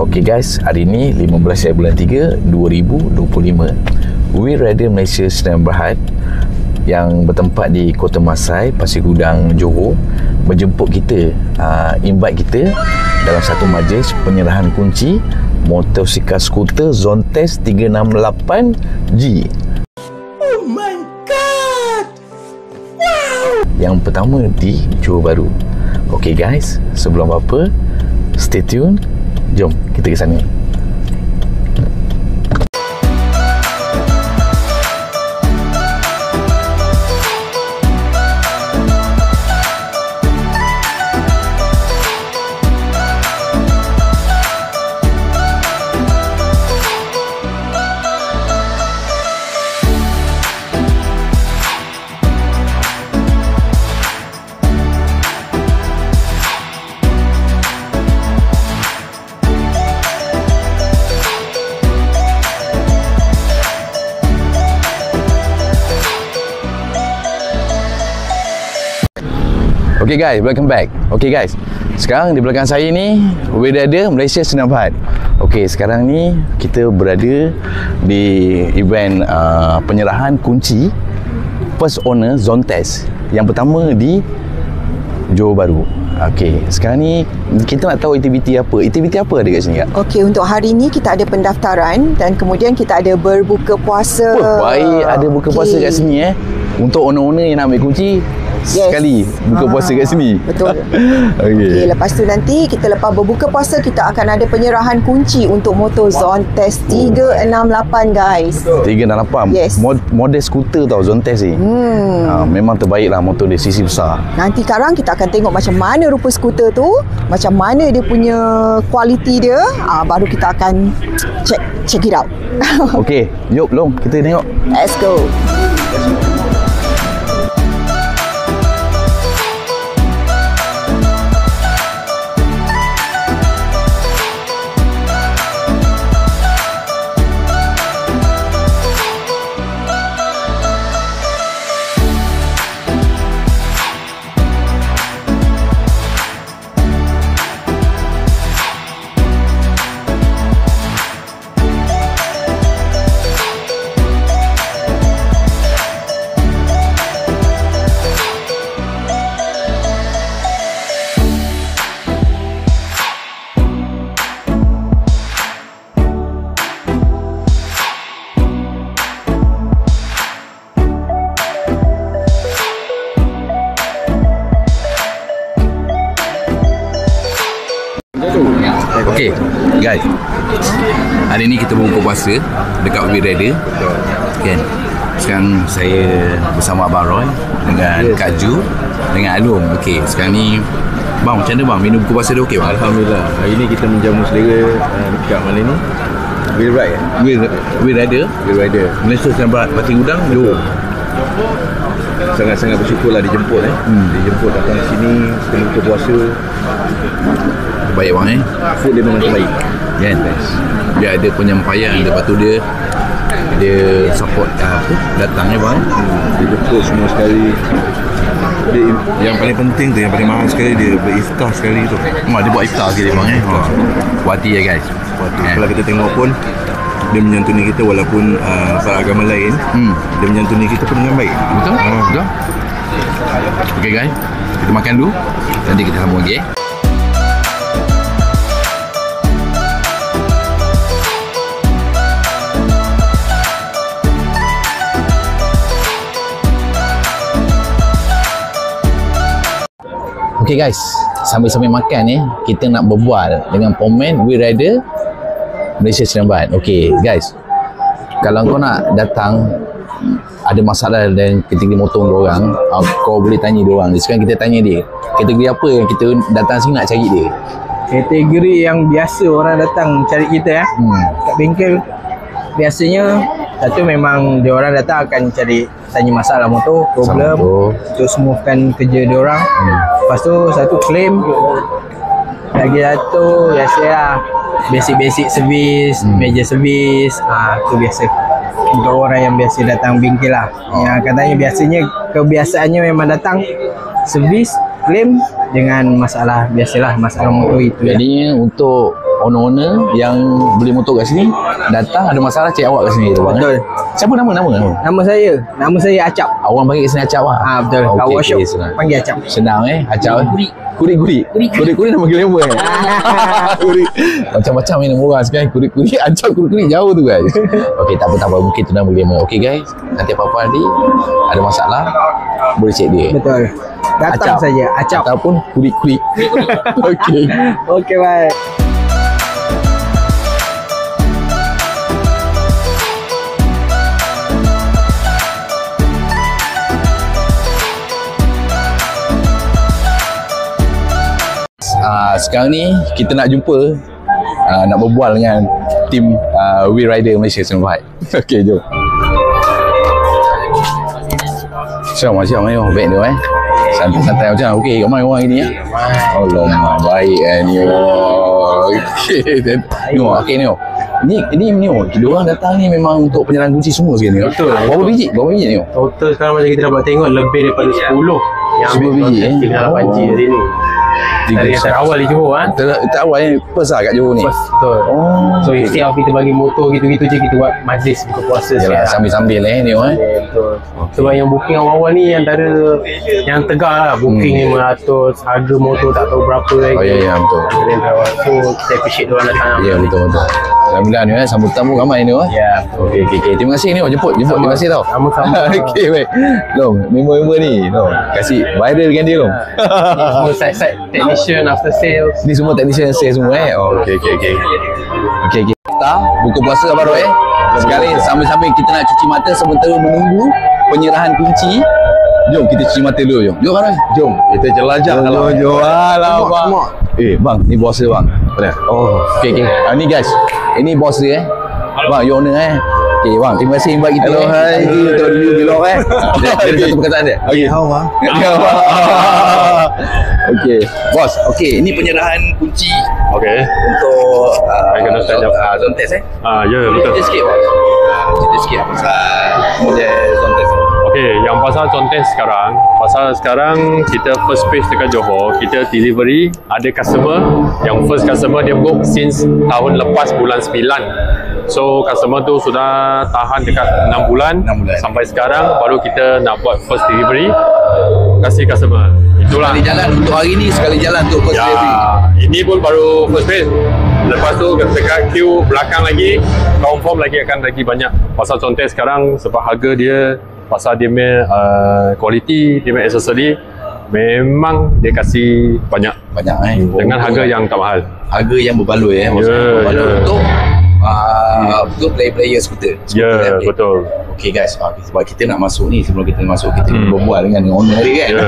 Okay guys, hari ni 15 bulan 3 2025, We Rider Malaysia Sdn Bhd yang bertempat di Kota Masai, Pasir Gudang, Johor menjemput kita, invite kita dalam satu majlis penyerahan kunci motosikal skuter Zontes 368G. Oh my god, wow! Yang pertama di Johor Bahru. Okay guys, sebelum apa, stay tune. Jom kita ke sana. Okay guys, welcome back. Okay guys, sekarang di belakang saya ni We Rider Malaysia Sdn Bhd. Okay, sekarang ni kita berada di event penyerahan kunci first owner Zontes yang pertama di Johor Bahru. Okay, sekarang ni kita nak tahu aktiviti apa. Aktiviti apa ada kat sini, Kak? Okey, untuk hari ni kita ada pendaftaran dan kemudian kita ada berbuka puasa. Baik, ada buka puasa kat sini untuk owner-owner yang nak ambil kunci. Yes. Sekali buka puasa kat sini. Betul. Okay. Lepas tu nanti kita lepas berbuka puasa kita akan ada penyerahan kunci untuk motor Zontes 368 guys. 368. Yes. Model skuter tau Zontes ni. Memang terbaik lah motor dia, sisi besar. Nanti sekarang kita akan tengok macam mana rupa skuter tu, macam mana dia punya kualiti dia. Baru kita akan check it out. Okay, jom Long, kita tengok. Let's go. Okay guys, hari ni kita berbuka puasa dekat We Rider kan. Sekarang saya bersama Abang Roy dengan Kak Ju dengan Alung. Okay, sekarang ni bang, macam mana bang, minum buka puasa dia okey bang? Alhamdulillah, hari ni kita menjamu selera dekat mana ni? We Rider Malaysia Sdn Bhd Pasir Gudang, Johor. Sangat-sangat bersyukurlah dijemput dijemput datang sini buka puasa. Baik bang Food dia memang terbaik kan. Dia ada penyampaian, lepas tu dia support datangnya bang. Dia jemput semua sekali. Yang paling penting tu, yang paling mahal sekali, dia beriftar sekali tu. Dia buat iftar sekali bang Wati ya guys. Kalau kita tengok pun dia menyantuni kita walaupun agama lain, dia menyantuni kita pun dengan baik. Betul? Betul. Okay guys, kita makan dulu, nanti kita sambung lagi Okay guys, sambil-sambil makan kita nak berbual dengan pemain We Rider Malaysia Sdn Bhd. Okay guys, kalau kau nak datang ada masalah dan kategori motor diorang, kau boleh tanya diorang. Sekarang kita tanya dia, kategori apa yang kita datang sini nak cari dia? Kategori yang biasa orang datang cari kita kat bengkel, biasanya Satu memang diorang datang akan cari tanya masalah motor, problem, untuk smoothkan kerja diorang. Lepas tu satu claim, lagi satu biasalah basic servis, major servis, tu biasa. Untuk orang yang biasa datang bengkel lah. Yang katanya biasanya kebiasaannya memang datang servis, claim dengan masalah biasalah masalah motor itu. Jadi untuk owner-owner yang beli motor kat sini datang ada masalah cek awak kat sini tu bang. Betul. Siapa nama? Nama saya Acap. Awang panggil kat sini Acap lah. Betul. Kat workshop senang. panggil Acap. Senang Acap. Kuri nama glamour Kuri. Macam-macam ni nama orang sekarang. Kuri Acap kuri jauh tu guys. Okey, tak apa mungkin tu nama glamour. Okey guys, nanti apa-apa nanti ada masalah boleh cek dia. Betul. Datang saja Acap ataupun kuri. Okey. Okey, baik. Sekarang ni kita nak jumpa nak berbual dengan tim Wheel Rider Malaysia Senang. Okey, jom. Macam mana baik ni santai-santai macam okey kat mana orang ini Alamak, baik ni. Okey. Okey ni. Ni kita orang datang ni memang untuk penyerahan kunci semua sekali ni. Betul. Berapa biji ni? Total sekarang macam kita dapat tengok lebih daripada 10 yang 10 biji tinggal 8G hari ni. Dari yang terawal di Johor Terawal yang first lah kat Johor ni. Betul. So instead of kita bagi motor gitu-gitu je, kita buat majlis buka puasa Yalah, sambil-sambil ni Betul. Sebab yang booking awal-awal ni antara yang tegar lah. Booking 500, harga motor tak tahu berapa lagi. Ya betul. So kita appreciate diorang datang. Ya betul. Alhamdulillah ni sambutan pun ramai ni Ya. Okey. Terima kasih ni jemput. Terima kasih tau. Sama-sama. Okey baik. Member ni kasih viral dengan dia Semua side-side technician after sales. Ni semua technician sales semua Okey. Kita buka puasa baru Sekali sambil-sambil kita nak cuci mata sementara menunggu penyerahan kunci. Jom kita cuci mata dulu jom. Jom kita jelajah kalau. Jom. Alamak. Bang, ni bos dia bang. Benar. Okey. Ni guys. Ini bos dia Bang, you owner Okey bang, terima kasih invite kita. Hello, hi. Kita review belok Dia satu perkataan dia. Okey, how bang? Okey. Bos, okey, ini penyerahan kunci Okey. untuk zone test Ya, betul. Cerita sikit bos. Cerita sikit pasal model zone test. Okey, yang pasal contoh sekarang kita first phase dekat Johor, kita delivery ada customer yang first customer dia book since tahun lepas bulan 9. So customer tu sudah tahan dekat 6 bulan sampai sekarang baru kita nak buat first delivery kasih customer. Itulah. Sekali jalan untuk hari ni, sekali jalan untuk first delivery. Ini pun baru first phase. Lepas tu dekat queue belakang lagi confirm lagi akan lagi banyak. Pasal contoh sekarang sebab harga dia, pasal dia punya quality, dia punya accessory memang dia kasih banyak dengan harga yang tak mahal. Harga yang berbaloi untuk untuk player skuter. Ya, betul. Okey guys, sebab kita nak masuk ni, sebelum kita masuk kita berbual dengan owner dia kan.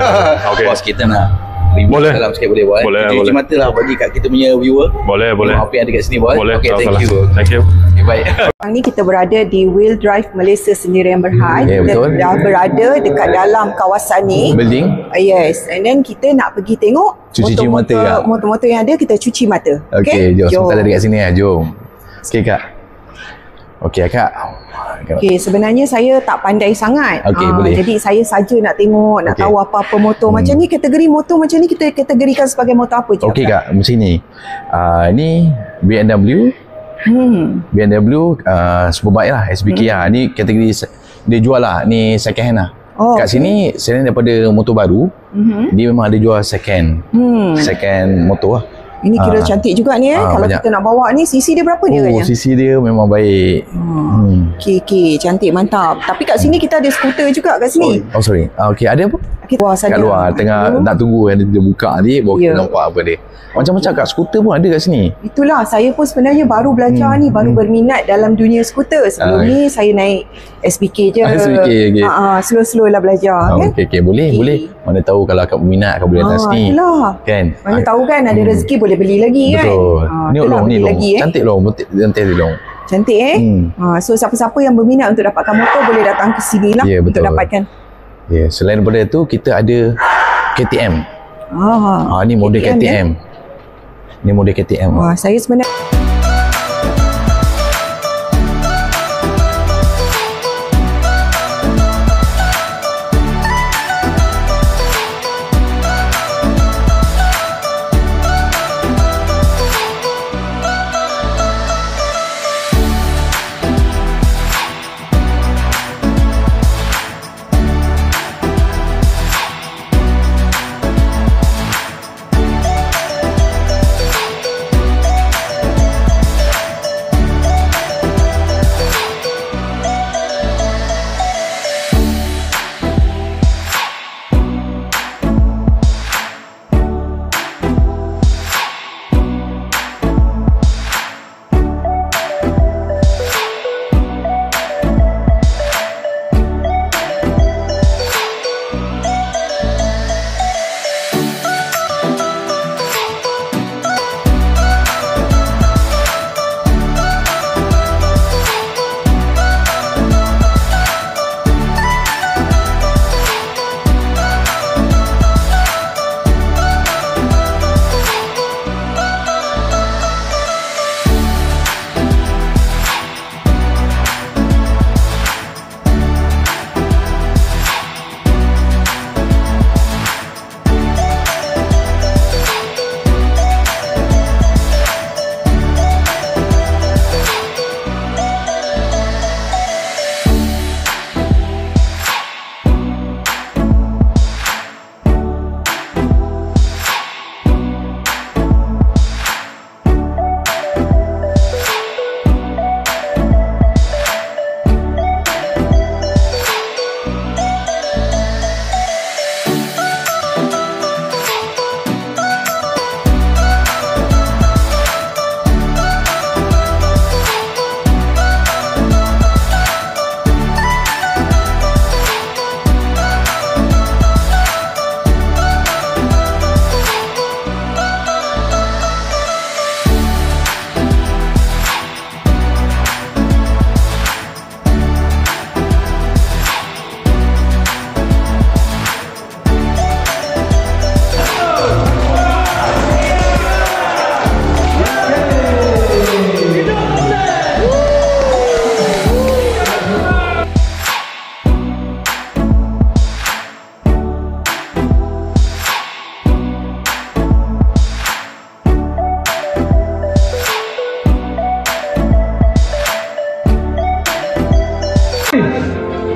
Okay. Bos, kita nak review boleh dalam sikit boleh buat. Boleh. Cuci mata lah bagi kat kita punya viewer. Boleh. Apa yang ada kat sini buat. Boleh. Okay, thank you. Okay, baik. Sekarang ni kita berada di Wheel Drive Malaysia Sendirian Berhad. Ya, Kita betul. dah berada dekat dalam kawasan ni. Building. Yes, and then kita nak pergi tengok Cuci mata tak? motor-motor yang ada, kita cuci mata. Okey, jom. Sebentar dekat sini jom. Okey kak. Okey kak. Okey, sebenarnya saya tak pandai sangat. Okey, boleh. Jadi saya saja nak tengok, nak Okey. tahu apa-apa motor macam ni. Kategori motor macam ni kita kategorikan sebagai motor apa je? Okey kak, macam ni. Ni BMW. BMW Superbike lah, SBK lah. Ni kategori dia jual lah. Ni second hand lah. Kat sini selain daripada motor baru, dia memang ada jual second. Second motor lah. Ini kira cantik juga ni kalau banyak. kita nak bawa ni, CC dia berapa dia katanya? CC dia memang baik. Okey, cantik, mantap. Tapi kat sini kita ada skuter juga kat sini. Oh sorry. Okey, ada apa? Wah, Kat luar tengah nak tunggu dia buka ni baru kita nampak apa dia. Macam-macam kat skuter pun ada kat sini. Itulah, saya pun sebenarnya baru belajar ni, baru berminat dalam dunia skuter. Sebelum ni saya naik SBK je. SBK, okay. Slow-slow lah belajar. Kan? Okey, boleh. Mana tahu kalau akak berminat akak boleh datang sini. Itulah. Kan? Mana tahu kan ada rezeki boleh beli lagi kan. Betul. Ni itulah, long, ni beli long. lagi, Cantik long, cantik dia long. Cantik so siapa-siapa yang berminat untuk dapatkan motor boleh datang ke sini lah untuk dapatkan. Selain daripada tu kita ada KTM. Ni model KTM. Ni model KTM. Saya sebenarnya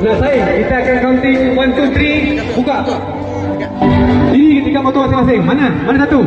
selesai, kita akan counting 1, 2, 3, buka. Ini ketika motor masing-masing. Mana satu?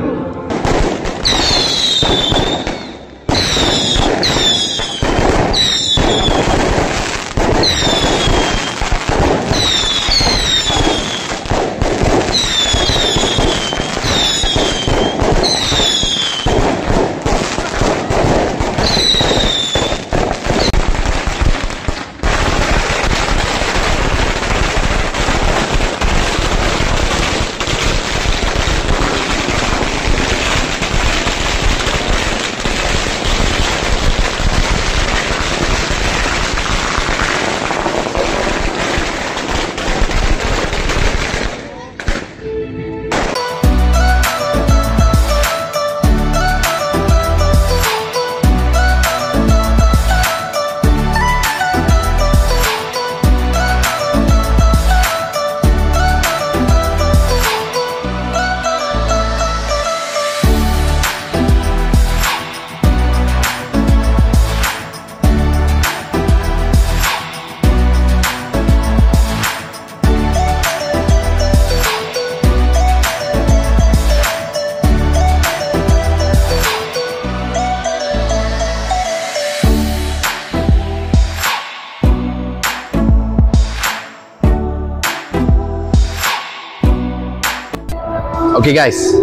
Okay guys,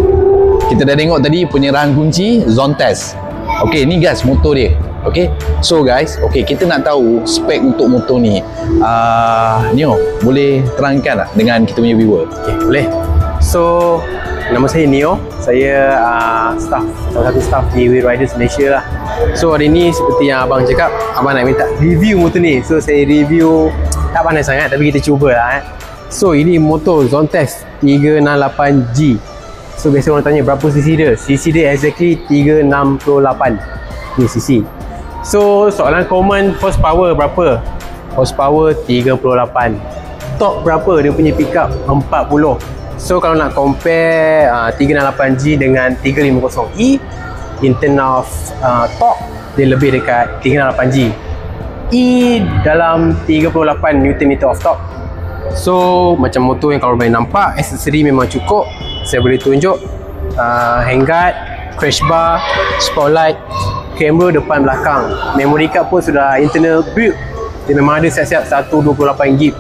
kita dah tengok tadi penyerahan kunci zone test. Okay, ni guys motor dia. Okay, so guys, okay, kita nak tahu spek untuk motor ni. Nio, boleh terangkan tak dengan kita punya viewer? Okay, boleh. So, nama saya Nio. Saya salah satu staff di Wheel Riders Malaysia lah. So hari ni seperti yang abang cakap, abang nak minta review motor ni. So saya review tak pandai sangat tapi kita cubalah. So ini motor Zontes 368G. So biasa orang tanya berapa cc dia? Cc dia exactly 368 ni cc. So soalan common, horsepower berapa? Horsepower 38. Torque berapa? Dia punya pickup 40. So kalau nak compare 368G dengan 350E, in term of torque dia lebih dekat 368G. E dalam 38 Nm of torque. So macam motor yang kalau boleh nampak, aksesori memang cukup. Saya boleh tunjuk handguard, crash bar, spotlight, kamera depan belakang. Memory card pun sudah internal build. Dia memang ada siap-siap 128GB.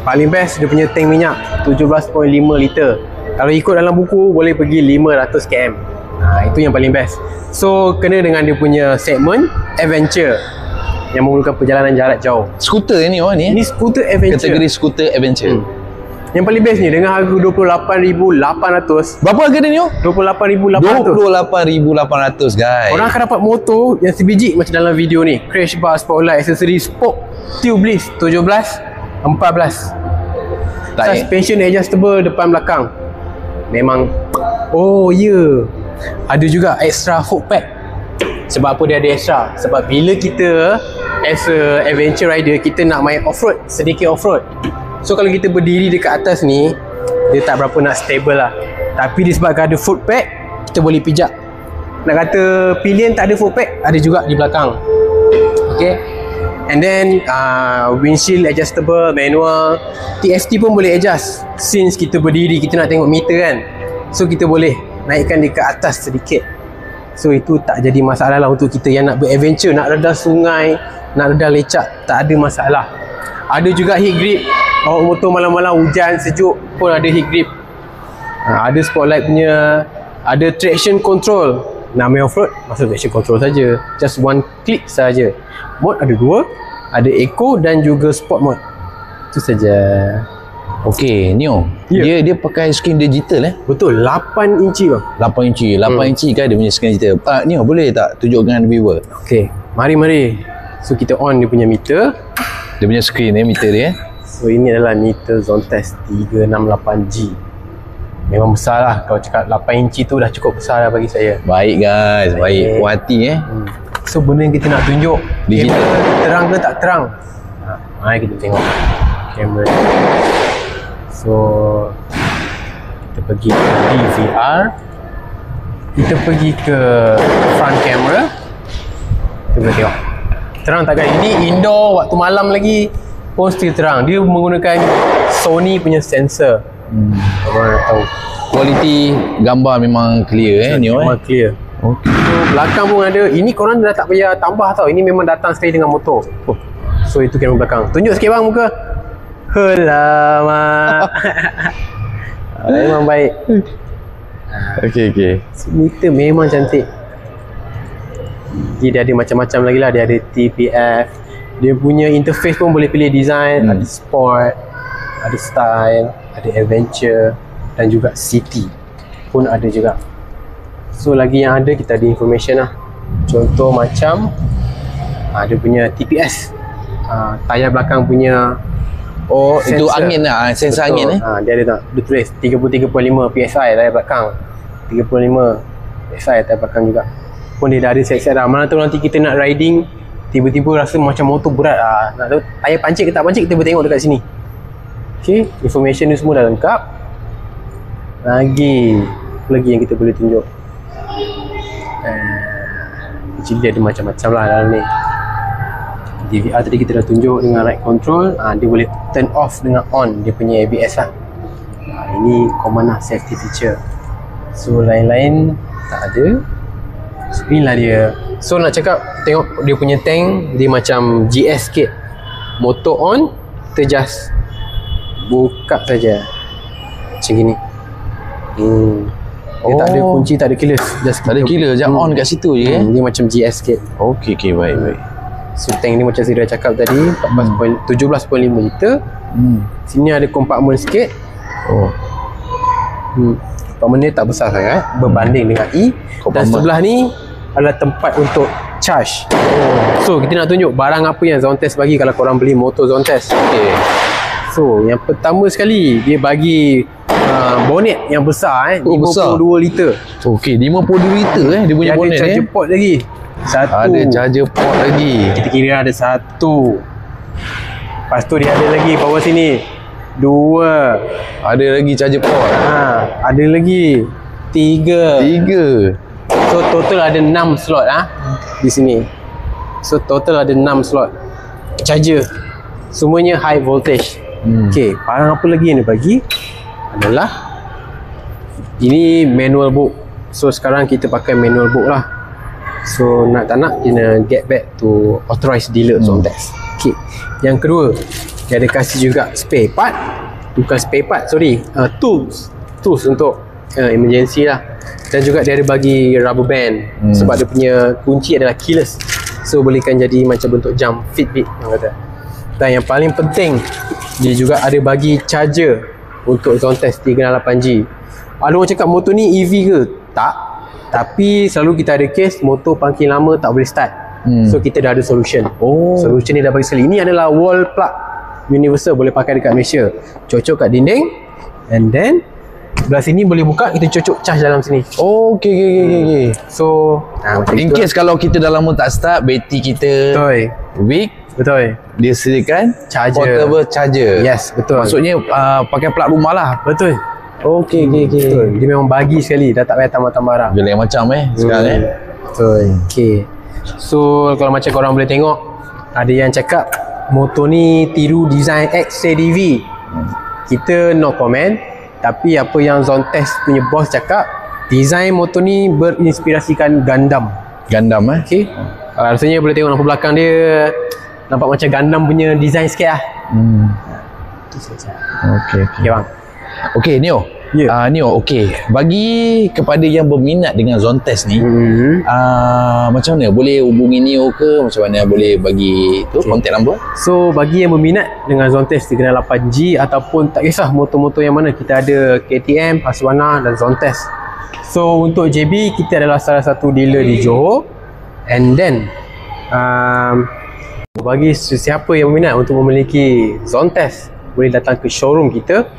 Paling best dia punya tank minyak 17.5 liter. Kalau ikut dalam buku boleh pergi 500 km. Itu yang paling best. So kena dengan dia punya segmen adventure yang memerlukan perjalanan jarak jauh. Skuter ni ni. Ini skuter adventure. Kategori skuter adventure. Yang paling best ni dengan harga 28,800. Berapa harga dia ni? 28,800. 28,800 guys. Orang akan dapat motor yang sebiji macam dalam video ni. Crash bar, spotlight, aksesori, spoke, tubeless 17, 14. Suspension adjustable depan belakang. Memang ada juga extra foot pad. Sebab apa dia ada extra? Sebab bila kita as a adventure rider, kita nak main off-road, sedikit off-road. So kalau kita berdiri dekat atas ni, dia tak berapa nak stable lah. Tapi disebabkan ada foot pad, kita boleh pijak. Nak kata pilihan tak ada foot pad, ada juga di belakang. Okay. And then windshield adjustable, manual. TFT pun boleh adjust. Since kita berdiri, kita nak tengok meter kan. So kita boleh naikkan dia ke atas sedikit. So itu tak jadi masalah lah untuk kita yang nak beradventure, nak redar sungai, nak redar lecak, tak ada masalah. Ada juga heat grip. Bawa motor malam-malam hujan sejuk pun ada heat grip. Ada spotlight punya, ada traction control. Nak main off-road, masuk traction control saja. Just one click saja. Mode ada dua, ada eco dan juga sport mode. Itu saja. Okey, Neo. Ya. Dia pakai screen digital Betul, 8 inci bang. 8 inci. 8 inci kan dia punya screen digital. Neo boleh tak tunjukkan viewer? Okey, mari. So kita on dia punya meter. Dia punya screen meter dia. So ini adalah meter Zontes 368G. Memang besar lah. Kalau cakap 8 inci tu dah cukup besar lah bagi saya. Baik guys, baik. Puas hati So benda yang kita nak tunjuk, digital. Terang ke tak terang? Mari kita tengok kamera. So kita pergi ke DVR, kita pergi ke front camera. Kita boleh tengok terang tak guys? Ini indoor, waktu malam lagi pun still terang. Dia menggunakan Sony punya sensor. Orang tahu Kualiti gambar memang clear Neo memang clear. Okay. So belakang pun ada. Ini korang dah tak payah tambah tau. Ini memang datang sekali dengan motor. So itu kamera belakang. Tunjuk sikit bang muka. Alamak. Memang baik. Okay. Meter memang cantik. Dia ada macam-macam lagi lah. Dia ada TPF. Dia punya interface pun boleh pilih design. Ada sport, ada style, ada adventure dan juga city pun ada juga. So lagi yang ada, kita ada information lah. Contoh macam dia punya TPS, tayar belakang punya itu angin lah, sensor angin dia ada tak? Dia tulis 33.5 PSI tayar belakang, 35 PSI tayar belakang juga. Pun dia dah ada set-set dah. Mana tahu nanti kita nak riding, tiba-tiba rasa macam motor berat nak tahu tayar pancit ke tak pancit, kita boleh tengok dekat sini. Okay, information ni semua dah lengkap. Lagi yang kita boleh tunjuk, jadi ada macam-macam lah dalam ni. DVR tadi kita dah tunjuk dengan ride control. Dia boleh turn off dengan on dia punya ABS lah. Ini common lah, safety feature. So lain-lain tak ada. So inilah dia. So nak cakap, tengok dia punya tank, dia macam GS sikit. Motor on, kita just buka saja macam gini. Dia tak ada kunci, tak ada keyless. Tak ada killer, jap on kat situ je Dia macam GS sikit. Okay, baik. So tank ni macam saya dah cakap tadi, 17.5 liter. Sini ada kompartmen sikit. Kompartmen ni tak besar sangat berbanding dengan E. Dan sebelah ni adalah tempat untuk charge. So kita nak tunjuk barang apa yang Zontes bagi kalau korang beli motor Zontes. Okay. So yang pertama sekali dia bagi bonnet yang besar 52 liter. Okey, 52 liter dia punya bonnet Ada charger port lagi. Satu. Ada charger port lagi. Kita kira ada satu. Lepas tu dia ada lagi bawah sini. Dua. Ada lagi charger port. Ada lagi. Tiga. So total ada 6 slot di sini. So total ada 6 slot charger. Semuanya high voltage. Okay, barang apa lagi yang dia bagi adalah ini manual book. So sekarang kita pakai manual book lah. So nak tak nak kena get back to authorized dealer Zontes. Okay. Yang kedua, dia ada kasih juga spare part. Bukan spare part, sorry, tools untuk emergency lah. Dan juga dia ada bagi rubber band sebab dia punya kunci adalah keyless. So bolehkan jadi macam bentuk jam Fitbit yang kata. Dan yang paling penting, dia juga ada bagi charger untuk Zontes 368G. Ada orang cakap motor ni EV ke? Tak. Tapi selalu kita ada case motor parking lama tak boleh start. So kita dah ada solution. Solution ni dah bagi sekali. Ini adalah wall plug universal, boleh pakai dekat Malaysia. Cocok kat dinding, and then belah sini boleh buka, kita cocok charge dalam sini. Okay. So macam in case kalau kita dah lama tak start, bateri kita weak, Betul. dia sediakan Charger. portable charger. Yes, betul. Maksudnya pakai plug rumah lah. Betul. Okey. Betul. Dia memang bagi sekali, dah tak payah tambah-tambah barang. Dia lain macam sekarang Betul. Okay. So kalau macam korang boleh tengok, ada yang cakap motor ni tiru design XCDV. Kita no comment. Tapi apa yang Zontes punya bos cakap, design motor ni berinspirasikan Gundam. Okay. Rasanya boleh tengok lampu belakang dia, nampak macam Gundam punya design sikit lah. Itu saja. Okay bang. Okay Neo. Neo, okay. Bagi kepada yang berminat dengan Zontes ni, macam mana? Boleh hubungi Neo ke? Macam mana boleh bagi contact number? So bagi yang berminat dengan Zontes 368G ataupun tak kisah motor-motor yang mana, kita ada KTM, Haswana dan Zontes. So untuk JB, kita adalah salah satu dealer di Johor. And then bagi sesiapa yang berminat untuk memiliki Zontes, boleh datang ke showroom kita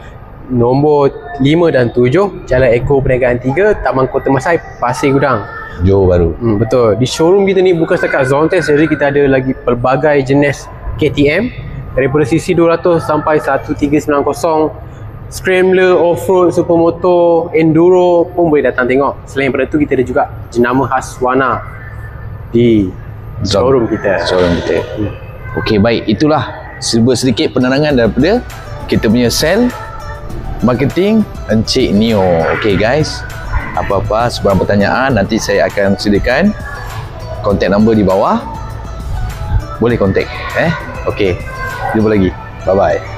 nombor 5 dan 7 Jalan Eko Perniagaan 3, Taman Kota Masai, Pasir Gudang, Johor Bahru. Betul. Di showroom kita ni bukan setakat Zontes, jadi kita ada lagi pelbagai jenis KTM daripada CC 200 sampai 1390, Scrambler, Offroad, Supermoto, Enduro pun boleh datang tengok. Selain daripada tu, kita ada juga jenama Haswana di showroom kita. Okey, baik. Itulah sedikit penerangan daripada kita punya sell marketing Encik Neo. Okey guys, apa-apa sebarang pertanyaan nanti saya akan sediakan contact number di bawah. Boleh contact. Okey. Jumpa lagi. Bye bye.